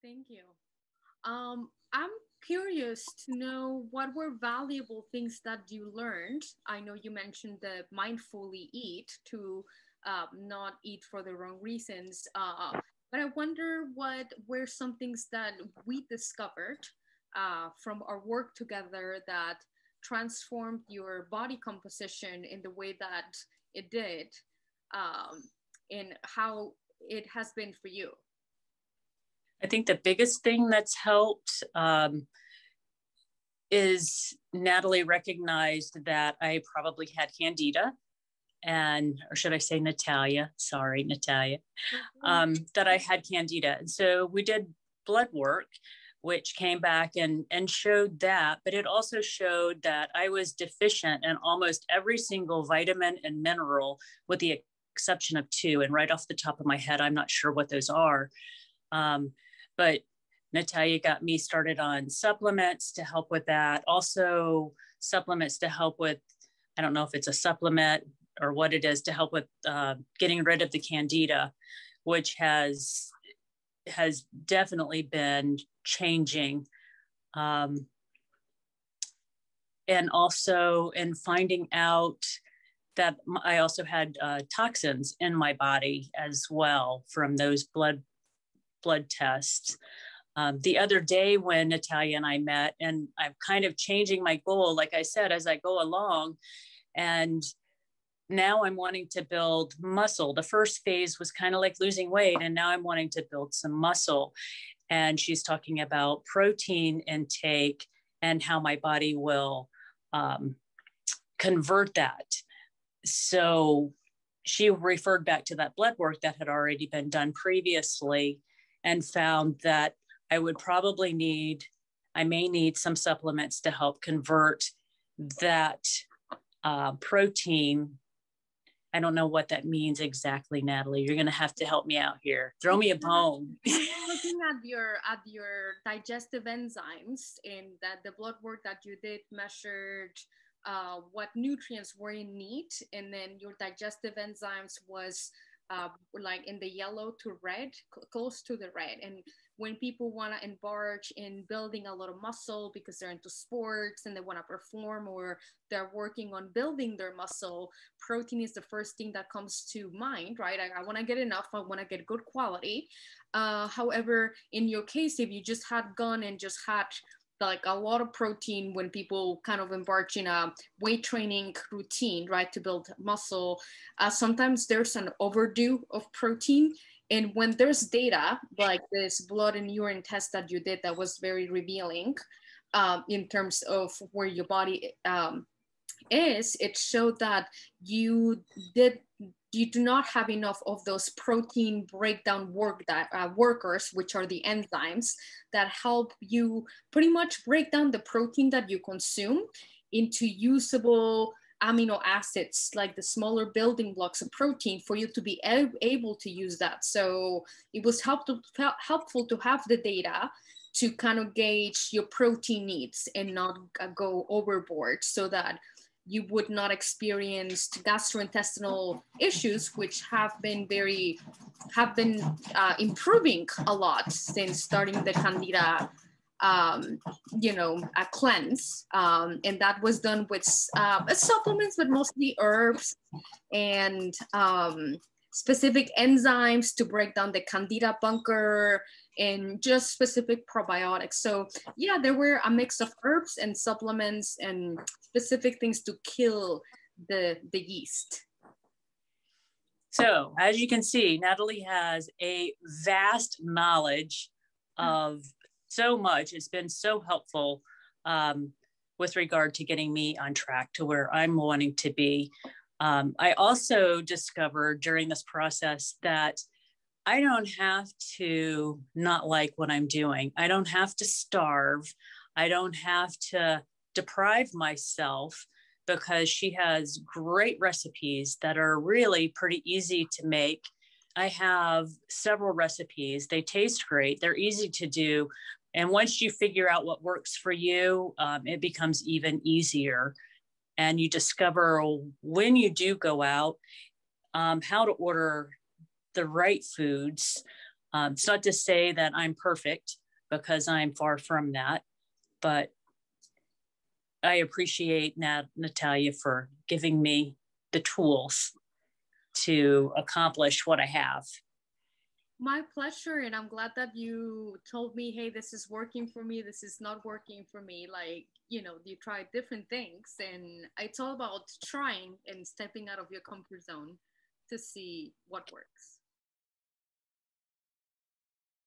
Thank you. I'm curious to know what were valuable things that you learned. I know you mentioned the mindfully eat to not eat for the wrong reasons, but I wonder what were some things that we discovered from our work together that transformed your body composition in the way that it did, um, and how it has been for you. I think the biggest thing that's helped is Natalie recognized that I probably had Candida, and, or should I say Natalia? Sorry, Natalia, that I had Candida. And so we did blood work, which came back and showed that, but it also showed that I was deficient in almost every single vitamin and mineral, with the exception of two. And right off the top of my head, I'm not sure what those are. But Natalia got me started on supplements to help with that. Also, supplements to help with, I don't know if it's a supplement or what it is, to help with getting rid of the Candida, which has definitely been changing. And also in finding out that I also had toxins in my body as well from those blood tests. The other day when Natalia and I met, and I'm kind of changing my goal, like I said, as I go along, and now I'm wanting to build muscle. The first phase was kind of like losing weight, and now I'm wanting to build some muscle. And she's talking about protein intake and how my body will convert that. So she referred back to that blood work that had already been done previously, and found that I may need some supplements to help convert that protein. I don't know what that means exactly, Natalie. You're going to have to help me out here. Throw me a bone. Looking at your digestive enzymes, and that the blood work that you did measured what nutrients were in meat, and then your digestive enzymes was like in the yellow to red, close to the red. And when people want to embark in building a lot of muscle because they're into sports and they want to perform, or they're working on building their muscle, protein is the first thing that comes to mind, right? I want to get enough, I want to get good quality. However, in your case, if you just had gone and just had like a lot of protein when people kind of embark in a weight training routine, right, to build muscle, sometimes there's an overdue of protein. And when there's data like this blood and urine test that you did that was very revealing in terms of where your body is, it showed that you did you do not have enough of those protein breakdown workers, which are the enzymes that help you pretty much break down the protein that you consume into usable amino acids, like the smaller building blocks of protein, for you to be able to use that. So it was helpful to have the data to kind of gauge your protein needs and not go overboard, so that you would not experience gastrointestinal issues, which have been improving a lot since starting the Candida, a cleanse, and that was done with supplements, but mostly herbs and specific enzymes to break down the Candida bunker, and just specific probiotics. So yeah, there were a mix of herbs and supplements and specific things to kill the yeast. So as you can see, Natalie has a vast knowledge of so much. It's been so helpful with regard to getting me on track to where I'm wanting to be. I also discovered during this process that I don't have to not like what I'm doing. I don't have to starve. I don't have to deprive myself, because she has great recipes that are really pretty easy to make. I have several recipes. They taste great. They're easy to do. And once you figure out what works for you, it becomes even easier. And you discover when you do go out, how to order the right foods, It's not to say that I'm perfect, because I'm far from that, but I appreciate Natalia for giving me the tools to accomplish what I have. My pleasure. And I'm glad that you told me, hey, this is working for me, this is not working for me. Like, you know, you try different things, and it's all about trying and stepping out of your comfort zone to see what works.